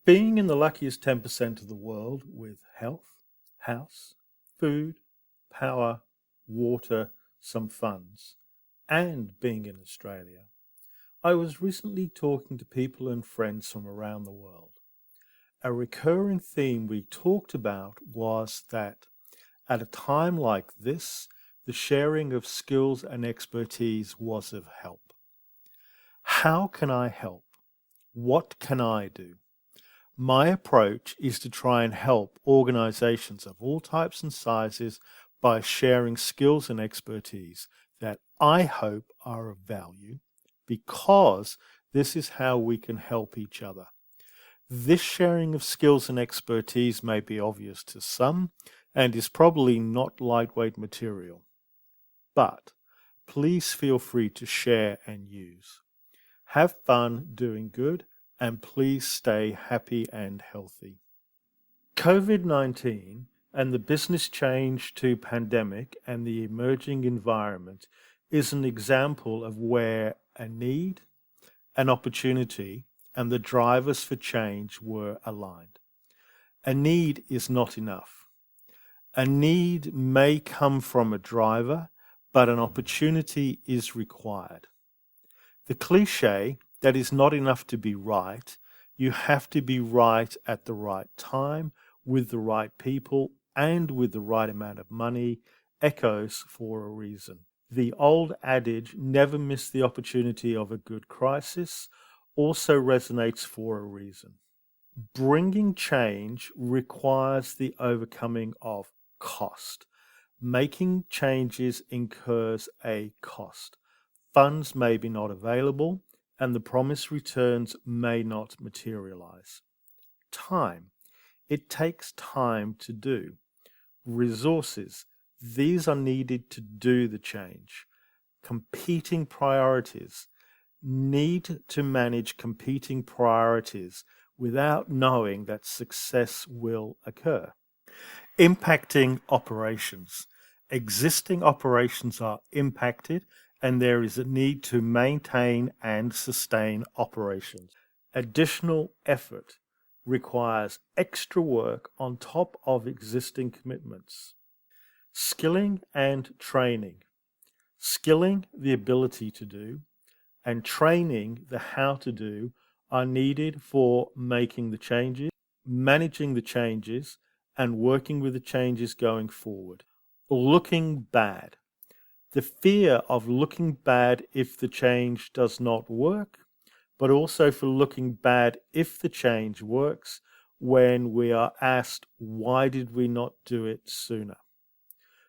Being in the luckiest 10% of the world with health, house, food, power, water, some funds, and being in Australia, I was recently talking to people and friends from around the world. A recurring theme we talked about was that at a time like this, the sharing of skills and expertise was of help. How can I help? What can I do? My approach is to try and help organizations of all types and sizes by sharing skills and expertise that I hope are of value because this is how we can help each other. This sharing of skills and expertise may be obvious to some and is probably not lightweight material, but please feel free to share and use. Have fun doing good and please stay happy and healthy. COVID-19 and the business change to pandemic and the emerging environment is an example of where a need, an opportunity, and the drivers for change were aligned. A need is not enough. A need may come from a driver, but an opportunity is required. The cliche that is not enough to be right, you have to be right at the right time, with the right people, and with the right amount of money, echoes for a reason. The old adage, never miss the opportunity of a good crisis, also resonates for a reason. Bringing change requires the overcoming of cost. Making changes incurs a cost. Funds may be not available, and the promised returns may not materialize. Time. It takes time to do. Resources. These are needed to do the change. Competing priorities. Need to manage competing priorities without knowing that success will occur. Impacting operations. Existing operations are impacted and there is a need to maintain and sustain operations. Additional effort requires extra work on top of existing commitments. Skilling and training. Skilling, the ability to do, and training, the how to do, are needed for making the changes, managing the changes, and working with the changes going forward. Looking bad. The fear of looking bad if the change does not work, but also for looking bad if the change works when we are asked, why did we not do it sooner?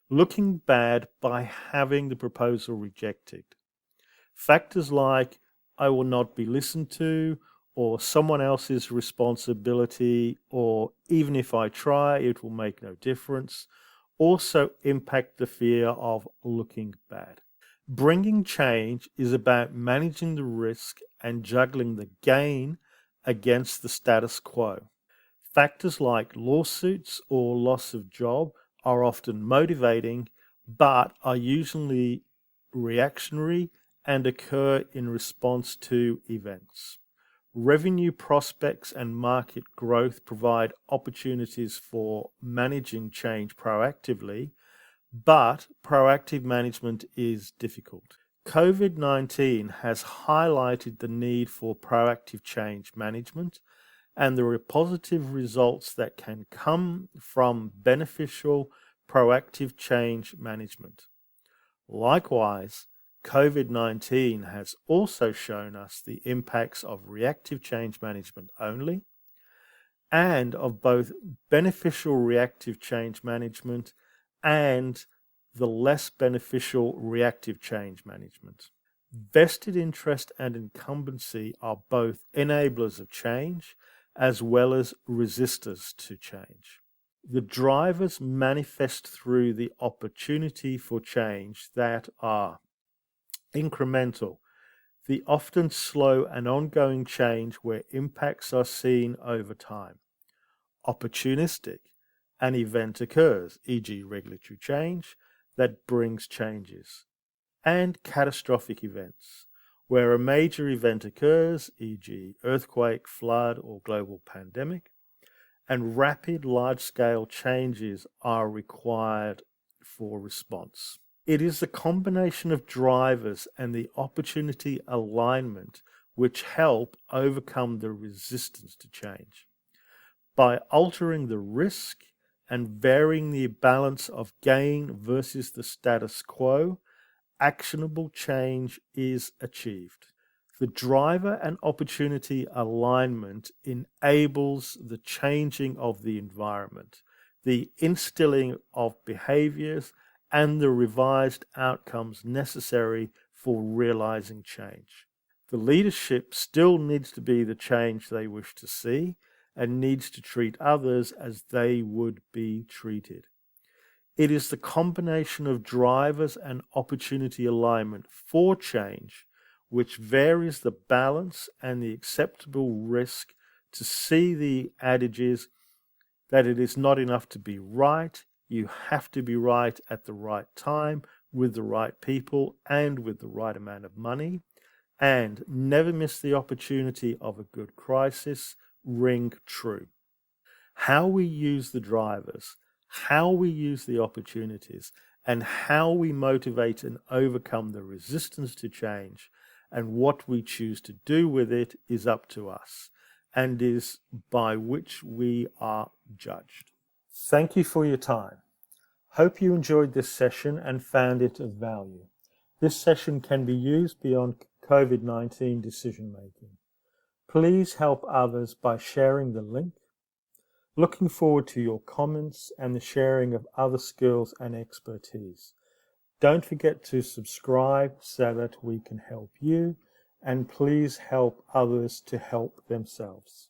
Looking bad by having the proposal rejected. Factors like, I will not be listened to, or someone else's responsibility, or even if I try, it will make no difference, also impact the fear of looking bad. Bringing change is about managing the risk and juggling the gain against the status quo. Factors like lawsuits or loss of job are often motivating, but are usually reactionary and occur in response to events. Revenue prospects and market growth provide opportunities for managing change proactively, but proactive management is difficult. COVID-19 has highlighted the need for proactive change management, and there are positive results that can come from beneficial proactive change management. Likewise, COVID-19 has also shown us the impacts of reactive change management only and of both beneficial reactive change management and the less beneficial reactive change management. Vested interest and incumbency are both enablers of change as well as resistors to change. The drivers manifest through the opportunity for change that are incremental, the often slow and ongoing change where impacts are seen over time. Opportunistic, an event occurs, e.g. regulatory change, that brings changes. And catastrophic events, Where a major event occurs, e.g., earthquake, flood, or global pandemic, and rapid large-scale changes are required for response. It is the combination of drivers and the opportunity alignment which help overcome the resistance to change. By altering the risk and varying the balance of gain versus the status quo, actionable change is achieved. The driver and opportunity alignment enables the changing of the environment, the instilling of behaviors, and the revised outcomes necessary for realizing change. The leadership still needs to be the change they wish to see and needs to treat others as they would be treated. It is the combination of drivers and opportunity alignment for change which varies the balance and the acceptable risk to see the adages that it is not enough to be right, you have to be right at the right time, with the right people, and with the right amount of money, and never miss the opportunity of a good crisis ring true. How we use the drivers, how we use the opportunities, and how we motivate and overcome the resistance to change and what we choose to do with it is up to us and is by which we are judged. Thank you for your time. Hope you enjoyed this session and found it of value. This session can be used beyond COVID-19 decision making. Please help others by sharing the link. Looking forward to your comments and the sharing of other skills and expertise. Don't forget to subscribe so that we can help you, and please help others to help themselves.